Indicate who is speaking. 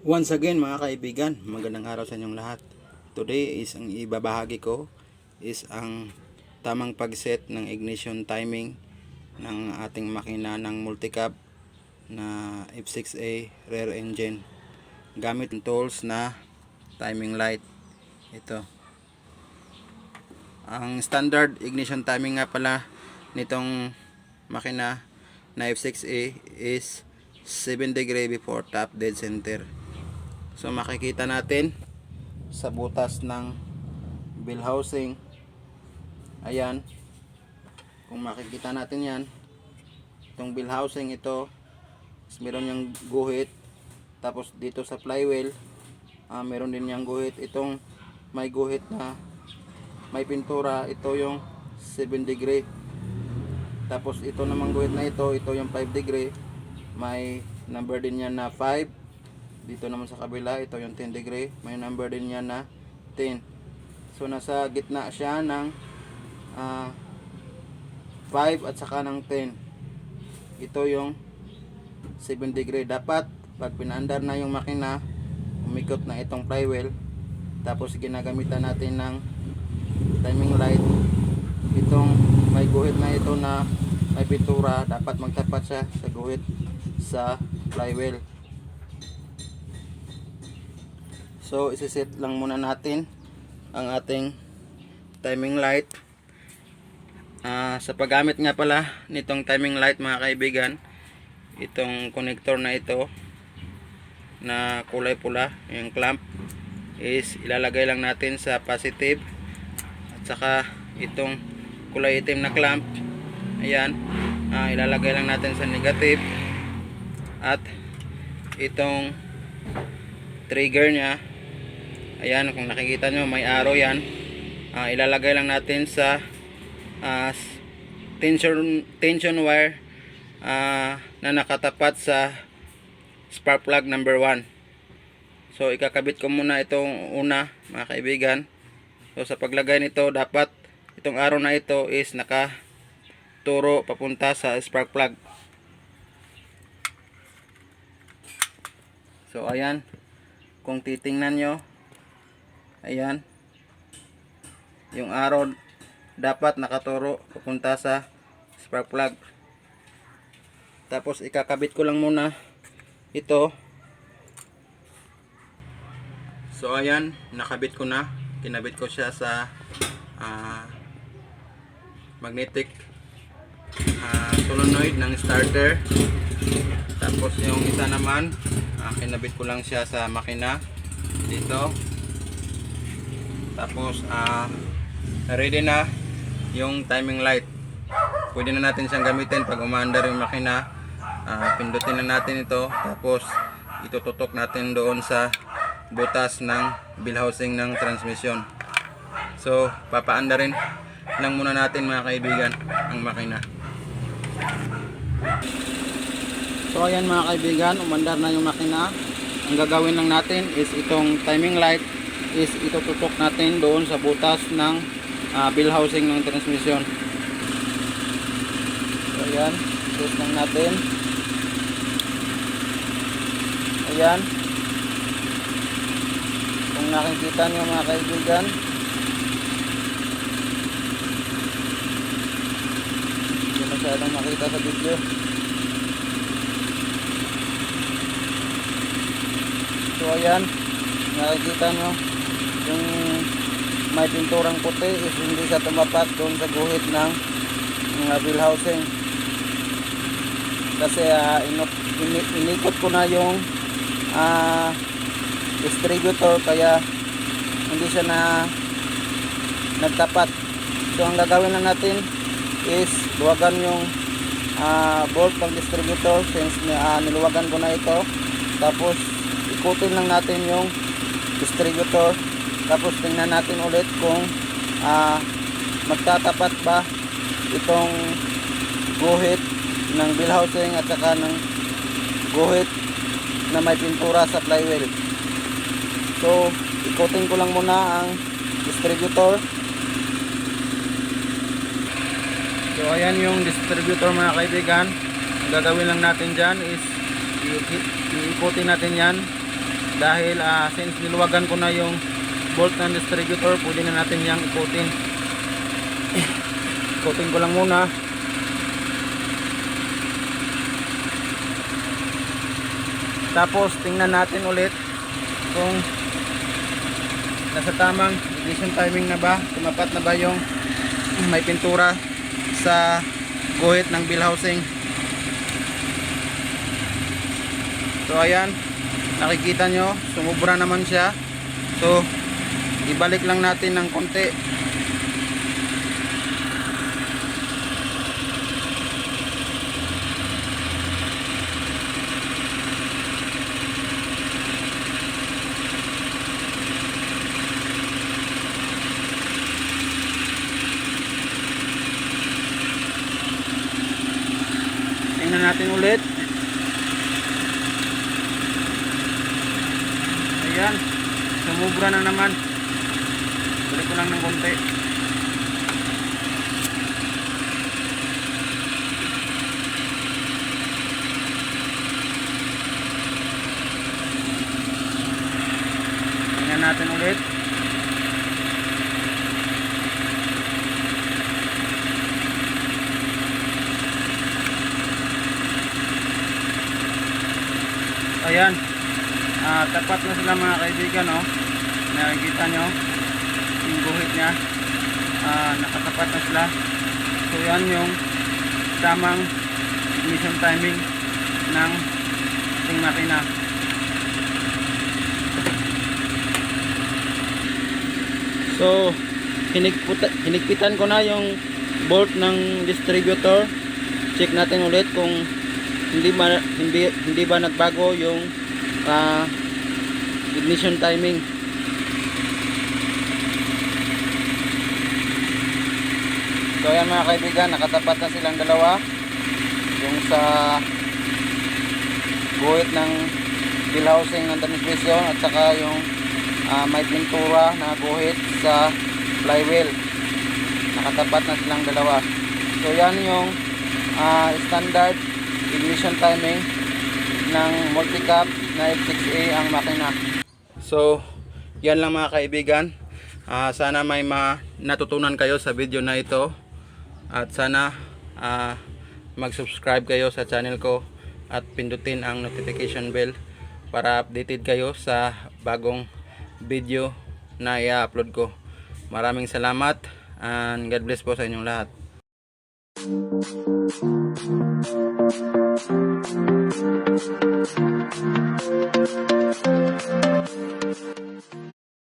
Speaker 1: Once again mga kaibigan, magandang araw sa inyong lahat. Today is ang ibabahagi ko is ang tamang pag-set ng ignition timing ng ating makina ng multicab na F6A rear engine gamit ang tools na timing light. Ito. Ang standard ignition timing nga pala nitong makina na F6A is 7 degree before top dead center. So makikita natin sa butas ng wheel housing. Ayan. Kung makikita natin yan, itong wheel housing ito, meron yung guhit. Tapos dito sa flywheel, meron din yung guhit. Itong may guhit na may pintura, ito yung 7 degree. Tapos ito namang guhit na ito yung 5 degree. May number din yan na 5. Dito naman sa kabila, ito yung 10 degree. May number din yan na 10. So nasa gitna siya ng 5 at saka ng 10. Ito yung 7 degree. Dapat pag pinaandar na yung makina, umikot na itong flywheel, tapos ginagamitan natin ng timing light, itong may guhit na ito na may pintura, dapat magtapat siya sa guhit sa flywheel. So isiset lang muna natin ang ating timing light. Sa paggamit nga pala nitong timing light mga kaibigan, itong connector na ito na kulay pula, yung clamp, is ilalagay lang natin sa positive, at saka itong kulay itim na clamp, ayan, ilalagay lang natin sa negative, at itong trigger nya, ayan, kung nakikita nyo may arrow yan, ilalagay lang natin sa tension wire na nakatapat sa spark plug number 1. So ikakabit ko muna itong una mga kaibigan. So sa paglagay nito, dapat itong arrow na ito is nakaturo papunta sa spark plug. So ayan, kung titingnan nyo, ayan, yung arrow dapat nakaturo papunta sa spark plug. Tapos ikakabit ko lang muna ito. So ayan, nakabit ko na. Kinabit ko siya sa magnetic solenoid ng starter. Tapos yung isa naman, kinabit ko lang siya sa makina dito. Tapos ready na yung timing light. Pwede na natin siyang gamitin pag umaandar yung makina. Pindutin na natin ito, tapos itututok natin doon sa butas ng wheel housing ng transmission. So papaandarin lang muna natin mga kaibigan ang makina. So ayan mga kaibigan, umandar na yung makina. Ang gagawin lang natin is itong timing light is itututok natin doon sa butas ng wheel housing ng transmission. So ayan, test lang natin. Ayan, kung nakikita nyo mga kaibigan, hindi masyadong makita sa video. So ayan, nakikita nyo yung may pinturang puti is hindi siya tumapat doon sa guhit ng wheel housing, kasi inikot ko na yung distributor, kaya hindi siya nagtapat. So ang gagawin na natin is luwagan yung bolt ng distributor, since niluwagan ko na ito. Tapos ikutin lang natin yung distributor, tapos tingnan natin ulit kung magtatapat ba itong guhit ng wheel housing at saka ng guhit na may pintura sa flywheel. So ikutin ko lang muna ang distributor. So ayan yung distributor mga kaibigan. Ang gagawin lang natin dyan is iikutin natin yan dahil since niluwagan ko na yung bolt ng distributor, pwede na natin yang ikutin. Ikutin ko lang muna. Tapos tingnan natin ulit kung nasa tamang ignition timing na ba, tumapat na ba yung may pintura sa guhit ng bill housing. So ayan, nakikita nyo sumubra naman siya. So ibalik lang natin ng konti. Tingnan natin ulit. Ayan, sumubra na naman. Balik ko lang ng konti. Tingnan natin ulit. Ayan, tapat na sila mga kaibigan, no? Nakikita nyo yung guhit nya, nakatapat na sila. So yan yung tamang ignition timing ng ating makina. So hinigpitan ko na yung bolt ng distributor. Check natin ulit kung hindi ba nagbago yung ignition timing. So ayan mga kaibigan, nakatapat na silang dalawa, yung sa guhit ng bill housing ng transmission at saka yung may pintura na guhit sa flywheel. Nakatapat na silang dalawa. So yan yung standard ignition timing ng multi-cap na F6A ang makina. So yan lang mga kaibigan. Sana may natutunan kayo sa video na ito, at sana mag-subscribe kayo sa channel ko at pindutin ang notification bell para updated kayo sa bagong video na i-upload ko. Maraming salamat and God bless po sa inyong lahat.